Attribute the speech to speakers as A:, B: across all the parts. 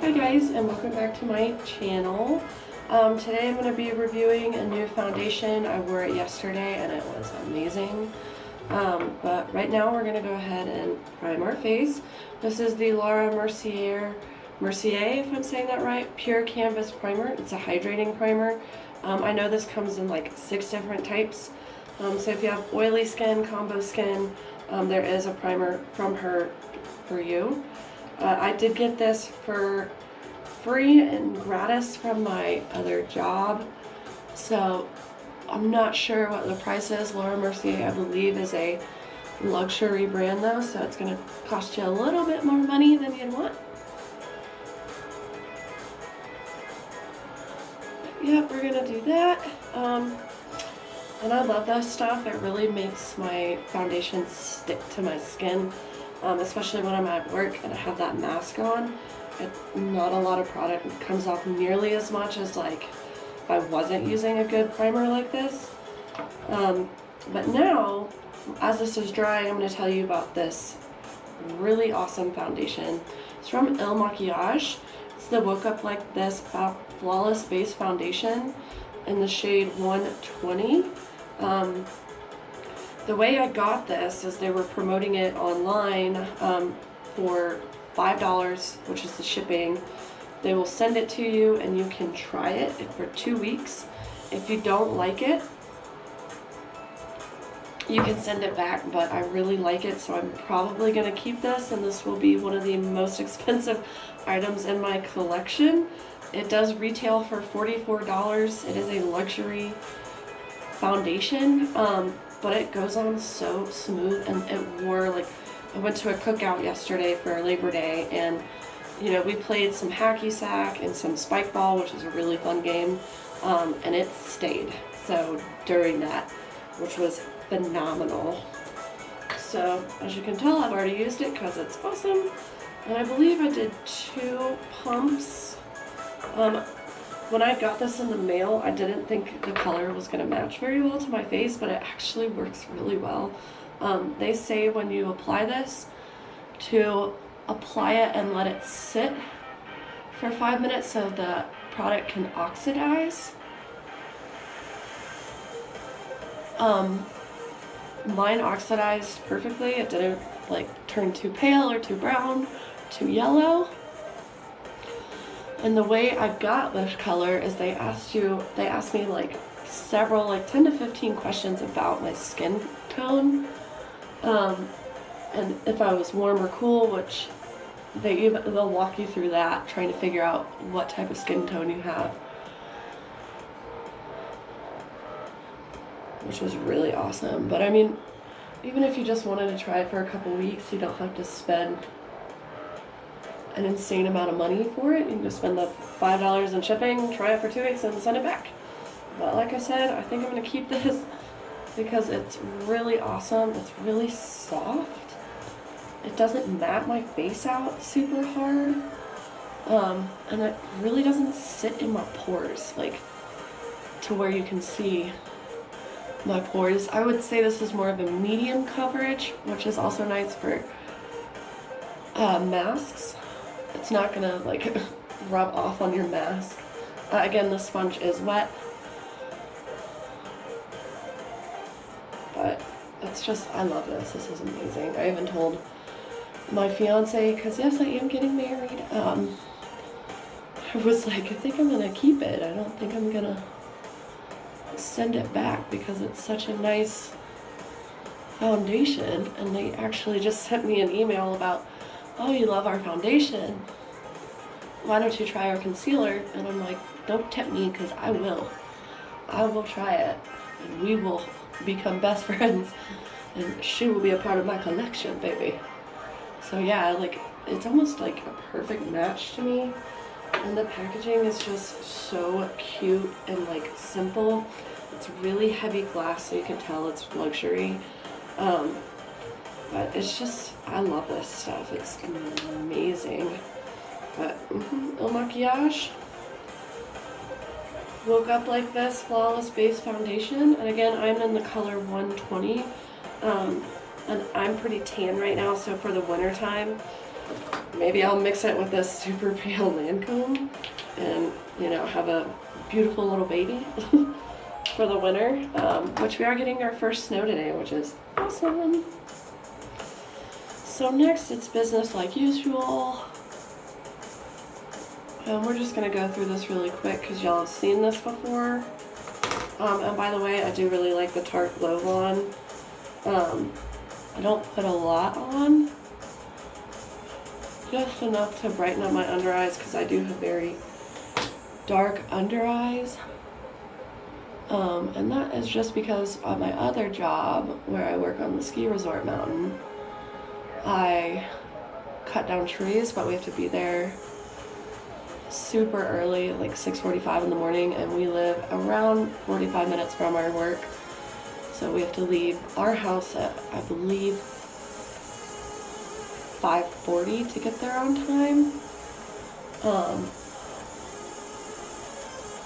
A: Hi guys, and welcome back to my channel. Today I'm going to be reviewing a new foundation. I wore it yesterday and it was amazing. But right now we're going to go ahead and prime our face. This is the Mercier, if I'm saying that right, Pure Canvas Primer. It's a hydrating primer. I know this comes in like 6 different types. So if you have oily skin, combo skin, there is a primer from her for you. I did get this for free and gratis from my other job, so I'm not sure what the price is. Mercier, I believe, is a luxury brand though, so it's going to cost you a little bit more money than you'd want. Yep, we're going to do that. And I love this stuff. It really makes my foundation stick to my skin. Especially when I'm at work and I have that mask on. Not a lot of product comes off nearly as much as like if I wasn't using a good primer like this. But now, as this is drying, I'm going to tell you about this really awesome foundation. It's from Makiage. It's the Woke Up Like This Flawless Base Foundation in the shade 120. The way I got this is they were promoting it online for $5, which is the shipping. They will send it to you and you can try it for 2 weeks. If you don't like it, you can send it back, but I really like it, so I'm probably going to keep this, and this will be one of the most expensive items in my collection. It does retail for $44. It is a luxury foundation. But it goes on so smooth, and it wore like, I went to a cookout yesterday for Labor Day, and you know, we played some hacky sack and some spike ball, which is a really fun game, and it stayed so during that, which was phenomenal. So as you can tell, I've already used it because it's awesome, and I believe I did 2 pumps. When I got this in the mail, I didn't think the color was going to match very well to my face, but it actually works really well. They say when you apply this, to apply it and let it sit for 5 minutes so the product can oxidize. Mine oxidized perfectly. It didn't like turn too pale or too brown, too yellow. And the way I got this color is they asked me like several, like 10 to 15 questions about my skin tone. And if I was warm or cool, which they'll walk you through that, trying to figure out what type of skin tone you have. Which was really awesome. But I mean, even if you just wanted to try it for a couple weeks, you don't have to spend an insane amount of money for it. You can just spend the $5 in shipping, try it for 2 weeks, and send it back. But like I said, I think I'm going to keep this because it's really awesome. It's really soft. It doesn't matte my face out super hard. And it really doesn't sit in my pores, like to where you can see my pores. I would say this is more of a medium coverage, which is also nice for masks. It's not gonna like rub off on your mask. Again, the sponge is wet, but it's just, I love this. This is amazing. I even told my fiance, because yes, I am getting married. I was like, I think I'm gonna keep it. I don't think I'm gonna send it back because it's such a nice foundation. And they actually just sent me an email about, oh, you love our foundation, why don't you try our concealer? And I'm like, don't tempt me, because I will try it, and we will become best friends, and she will be a part of my collection, baby. So yeah, like, it's almost like a perfect match to me, and the packaging is just so cute and like simple. It's really heavy glass, so you can tell it's luxury. But it's just, I love this stuff. It's amazing. But, Makiage. Woke Up Like This Flawless Base Foundation. And again, I'm in the color 120. And I'm pretty tan right now, so for the winter time, maybe I'll mix it with this super pale Lancome and, you know, have a beautiful little baby for the winter, which we are getting our first snow today, which is awesome. So next it's business like usual. We're just going to go through this really quick because y'all have seen this before. And by the way, I do really like the Tarte Glow On. I don't put a lot on. Just enough to brighten up my under eyes because I do have very dark under eyes. And that is just because on my other job, where I work on the ski resort mountain, I cut down trees, but we have to be there super early, like 6:45 in the morning, and we live around 45 minutes from our work. So we have to leave our house at, I believe, 5:40 to get there on time.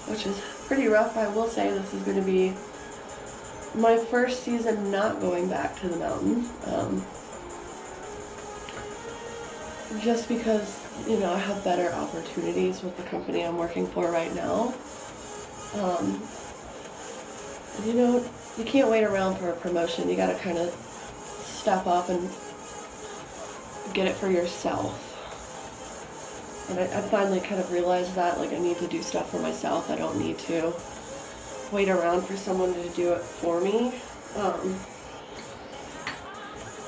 A: Which is pretty rough. I will say this is going to be my first season not going back to the mountain. Just because, you know, I have better opportunities with the company I'm working for right now. You know, you can't wait around for a promotion. You gotta kind of step up and get it for yourself. And I finally kind of realized that, like, I need to do stuff for myself. I don't need to wait around for someone to do it for me,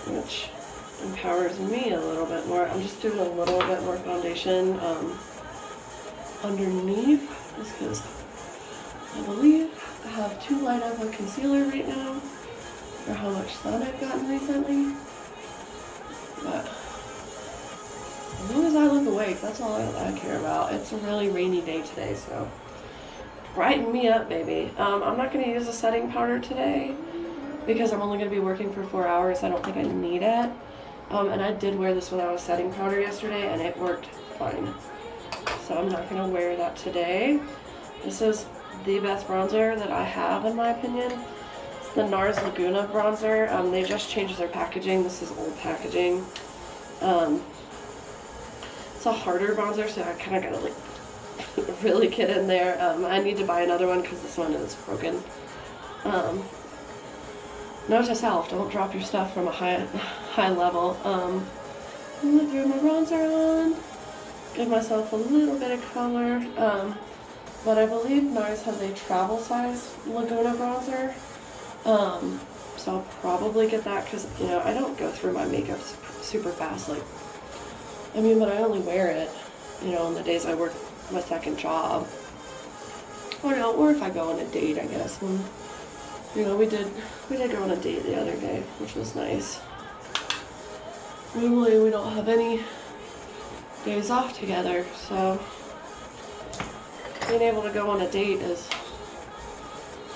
A: which empowers me a little bit more. I'm just doing a little bit more foundation underneath, just because I believe I have too light of a concealer right now for how much sun I've gotten recently. But as long as I look awake, that's all I care about. It's a really rainy day today, so brighten me up, baby. I'm not going to use a setting powder today because I'm only going to be working for 4 hours. I don't think I need it. And I did wear this without a setting powder yesterday, and it worked fine. So I'm not going to wear that today. This is the best bronzer that I have, in my opinion. It's the Nars Laguna bronzer. They just changed their packaging. This is old packaging. It's a harder bronzer, so I kind of got to, like, really get in there. I need to buy another one because this one is broken. Note to self, don't drop your stuff from a high level. I'm gonna throw my bronzer on, give myself a little bit of color. But I believe Nars has a travel size Laguna bronzer. So I'll probably get that because, you know, I don't go through my makeup super fast. Like, I mean, but I only wear it, you know, on the days I work my second job. Or if I go on a date, I guess. And, you know, we did go on a date the other day, which was nice. Normally we don't have any days off together, so being able to go on a date is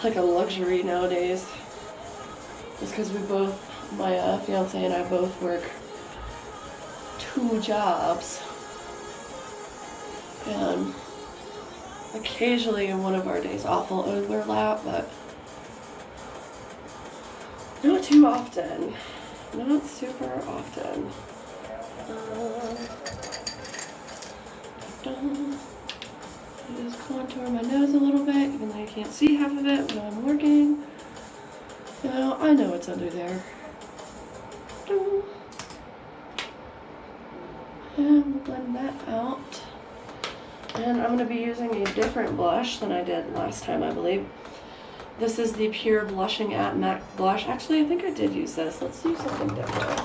A: like a luxury nowadays. It's because we both, my fiance and I both work 2 jobs, and occasionally in one of our days off will overlap, but not too often. Not super often. Just contour my nose a little bit, even though I can't see half of it when I'm working. You know, I know it's under there. And blend that out. And I'm going to be using a different blush than I did last time, I believe. This is the Pure Blushing at MAC blush. Actually, I think I did use this. Let's do something different.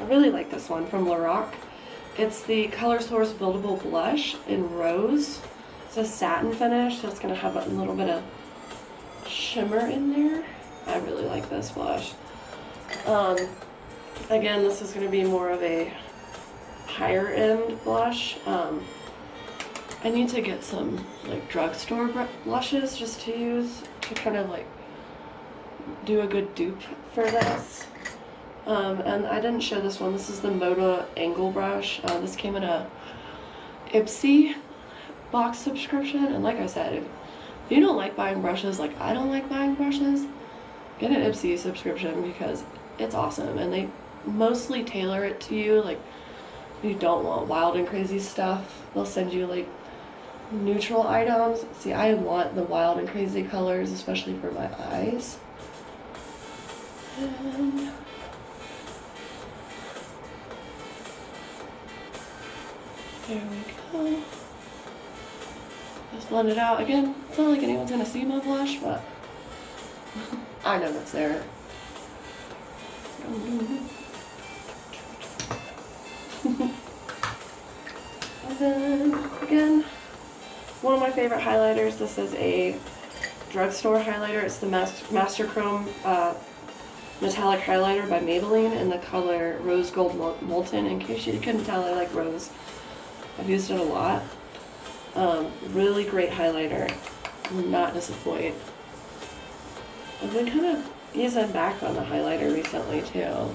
A: I really like this one from Lorac. It's the Color Source Buildable Blush in Rose. It's a satin finish, so it's going to have a little bit of shimmer in there. I really like this blush. Again, this is going to be more of a higher end blush. I need to get some like drugstore blushes just to use to kind of like do a good dupe for this. And I didn't show this one. This is the Moda Angle brush. This came in a Ipsy box subscription, and like I said, if you don't like buying brushes, like I don't like buying brushes, get an Ipsy subscription because it's awesome, and they mostly tailor it to you. Like, if you don't want wild and crazy stuff, they'll send you like neutral items. See, I want the wild and crazy colors, especially for my eyes. And there we go. Just blend it out. Again, it's not like anyone's gonna see my blush, but I know it's there. And then, again, one of my favorite highlighters. This is a drugstore highlighter. It's the Master Chrome Metallic Highlighter by Maybelline in the color Rose Gold Molten. In case you couldn't tell, I like rose. I've used it a lot. Really great highlighter. Will not disappoint. I've been kind of easing back on the highlighter recently too.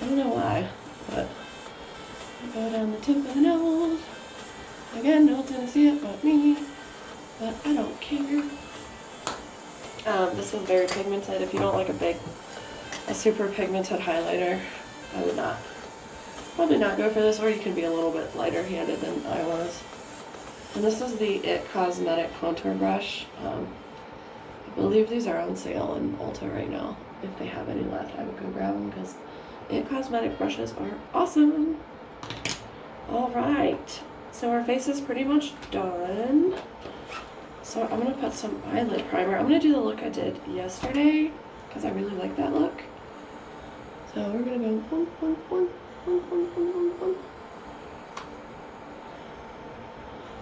A: I don't know why, but I go down the tip of the nose. Again, no one's gonna see it but me, but I don't care. This is very pigmented. If you don't like a super pigmented highlighter, I would probably not go for this, or you can be a little bit lighter handed than I was. And this is the IT Cosmetic Contour Brush. I believe these are on sale in Ulta right now. If they have any left, I would go grab them because IT Cosmetic brushes are awesome. Alright, so our face is pretty much done. So I'm going to put some eyelid primer. I'm going to do the look I did yesterday because I really like that look. So we're going to go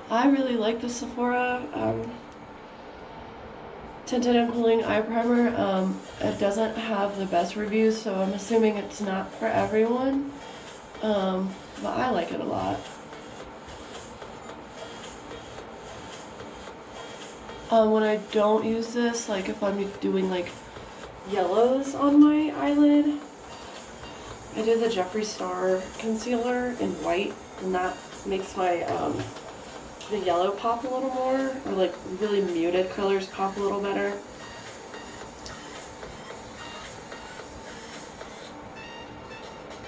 A: I really like the Sephora Tinted and Cooling Eye Primer. It doesn't have the best reviews, so I'm assuming it's not for everyone. But I like it a lot. When I don't use this, like if I'm doing like yellows on my eyelid, I do the Jeffree Star Concealer in white, and that makes my the yellow pop a little more, or like really muted colors pop a little better.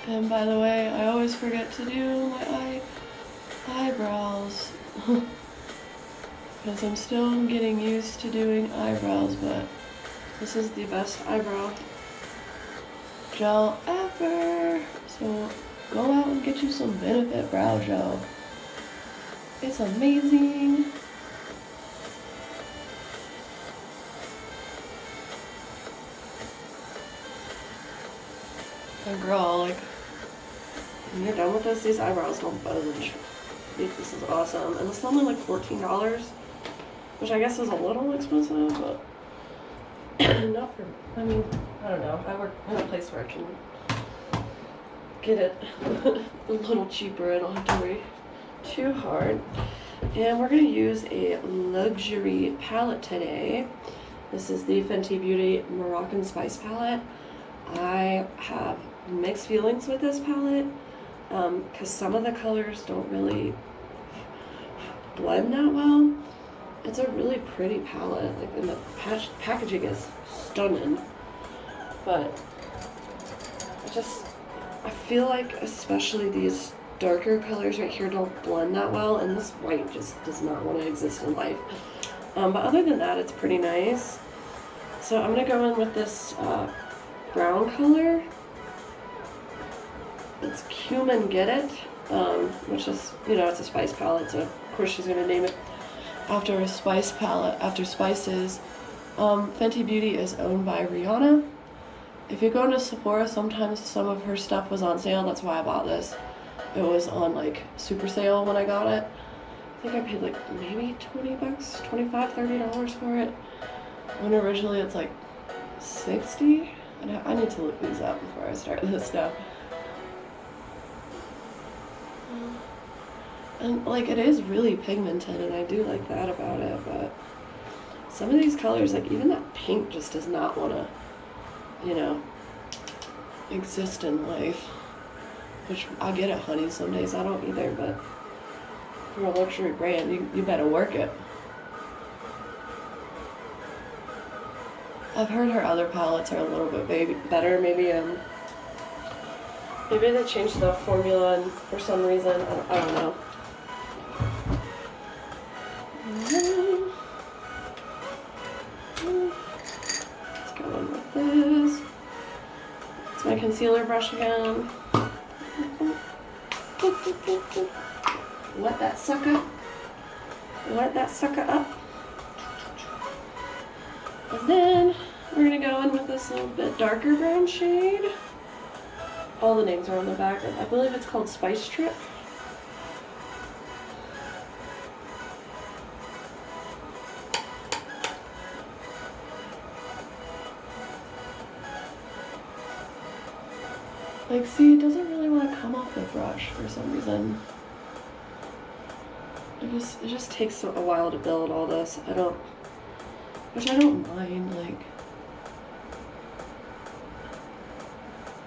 A: And by the way, I always forget to do my eyebrows because I'm still getting used to doing eyebrows, but this is the best eyebrow gel ever. So go out and get you some Benefit brow gel. It's amazing. And girl, like, when you're done with this, these eyebrows don't budge. This is awesome. And this is only like $14, which I guess is a little expensive, but not for, I mean, I don't know. I work in a place where I can get it a little cheaper. I don't have to worry too hard. And we're going to use a luxury palette today. This is the Fenty Beauty Moroccan Spice palette. I have mixed feelings with this palette because some of the colors don't really blend that well. It's a really pretty palette, like, and the packaging is stunning, but I feel like especially these darker colors right here don't blend that well, and this white just does not want to exist in life. But other than that, it's pretty nice. So I'm going to go in with this brown color. It's Cumin Get It, which is, you know, it's a spice palette, so of course she's going to name it after a spice palette, after spices. Fenty Beauty is owned by Rihanna. If you go into Sephora, sometimes some of her stuff was on sale. That's why I bought this. It was on like super sale when I got it. I think I paid like maybe 20 bucks, $25, $30 for it. When originally it's like 60. And I need to look these up before I start this stuff. And like, it is really pigmented, and I do like that about it, but some of these colors, like even that pink, just does not want to, you know, exist in life. Which I get it, honey. Some days I don't either, but for a luxury brand, you better work it. I've heard her other palettes are a little bit better. Maybe Maybe they changed the formula and for some reason. I don't know. Let's go in with this. It's my concealer brush again. Wet that sucker. Wet that sucker up. And then we're gonna go in with this little bit darker brown shade. All the names are on the back. I believe it's called Spice Trip. Like, see, it doesn't really want to come off the brush for some reason. It just takes a while to build all this. Which I don't mind, like.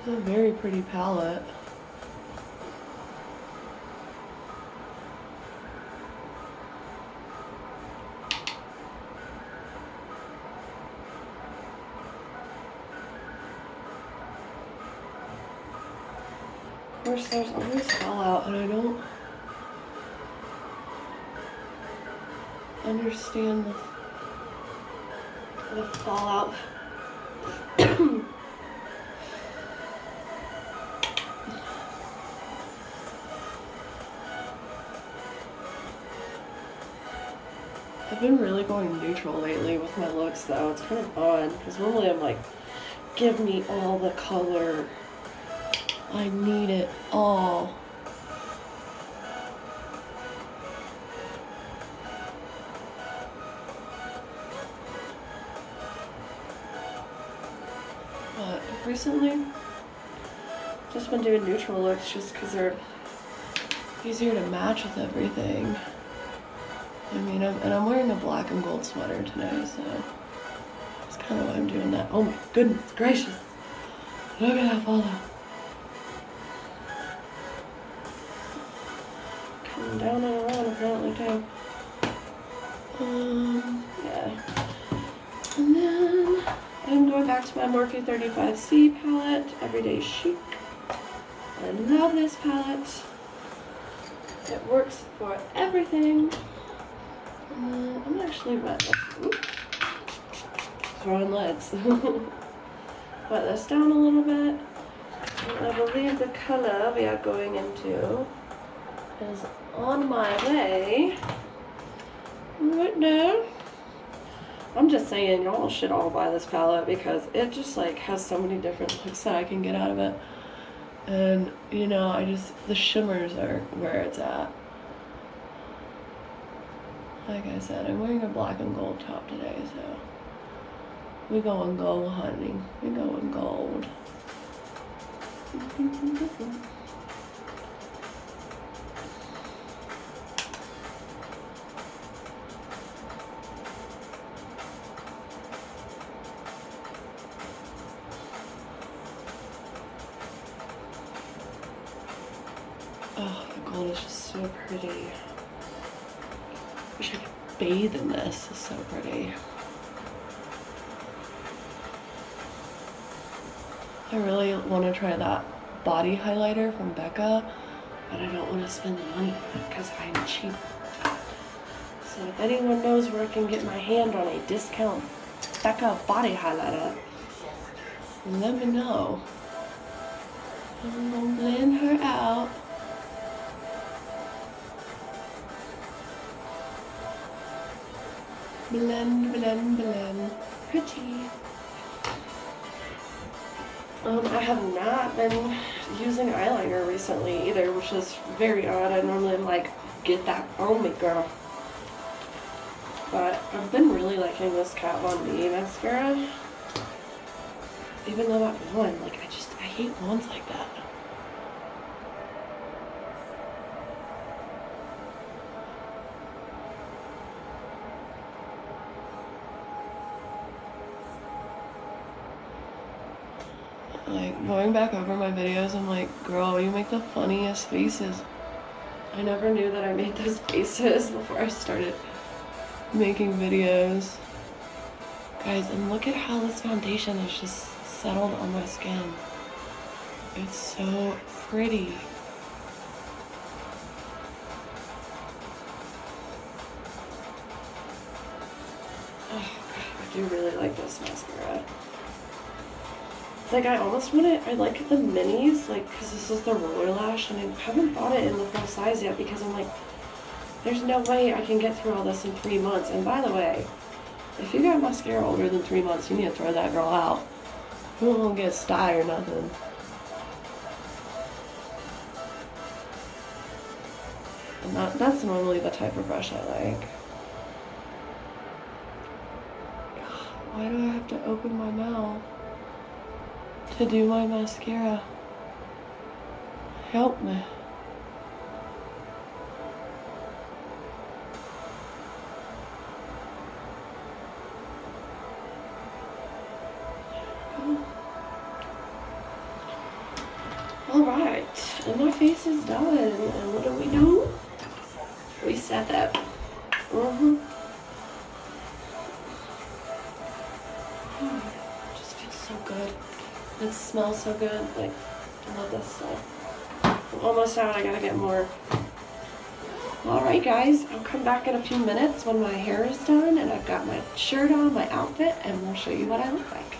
A: It's a very pretty palette. Of course, there's always fallout, and I don't understand the fallout. I've been really going neutral lately with my looks though. It's kind of odd because normally I'm like, give me all the color. I need it all. But recently, just been doing neutral looks just because they're easier to match with everything. I mean, I'm wearing a black and gold sweater today, so that's kind of why I'm doing that. Oh my goodness gracious. Look at that fallout. Coming down and around apparently too. Yeah. And then I'm going back to my Morphe 35C palette, Everyday Chic. I love this palette. It works for everything. I'm actually wet. Throwing lids. Wet this down a little bit. And I believe the color we are going into is on my way right now. I'm just saying, y'all should all buy this palette because it just like has so many different looks that I can get out of it. And you know, the shimmers are where it's at. Like I said, I'm wearing a black and gold top today, so we going gold, honey. We going gold. Oh, the gold is just so pretty. I wish I could bathe in this. It's so pretty. I really want to try that body highlighter from Becca, but I don't want to spend the money because I'm cheap. So if anyone knows where I can get my hand on a discount Becca body highlighter, let me know. I'm gonna blend her out. Blend, blend, blend. Pretty. I have not been using eyeliner recently either, which is very odd. I normally like, get that on me, girl. But I've been really liking this Kat Von D mascara. Even though that one, like, I hate ones like that. Like, going back over my videos, I'm like, girl, you make the funniest faces. I never knew that I made those faces before I started making videos. Guys, and look at how this foundation is just settled on my skin. It's so pretty. Oh god, I do really like this mascara. It's like I almost want it, I like the minis, like, because this is the roller lash, and I haven't bought it in the full size yet because I'm like, there's no way I can get through all this in 3 months. And by the way, if you got mascara older than 3 months, you need to throw that girl out. You won't get style or nothing. And that's normally the type of brush I like. God, why do I have to open my mouth to do my mascara? Help me. Alright, and my face is done. And what do? We set that. Just feels so good. It smells so good. Like, I love this stuff. I'm almost out. I gotta get more. Alright guys, I'll come back in a few minutes when my hair is done and I've got my shirt on, my outfit, and we'll show you what I look like.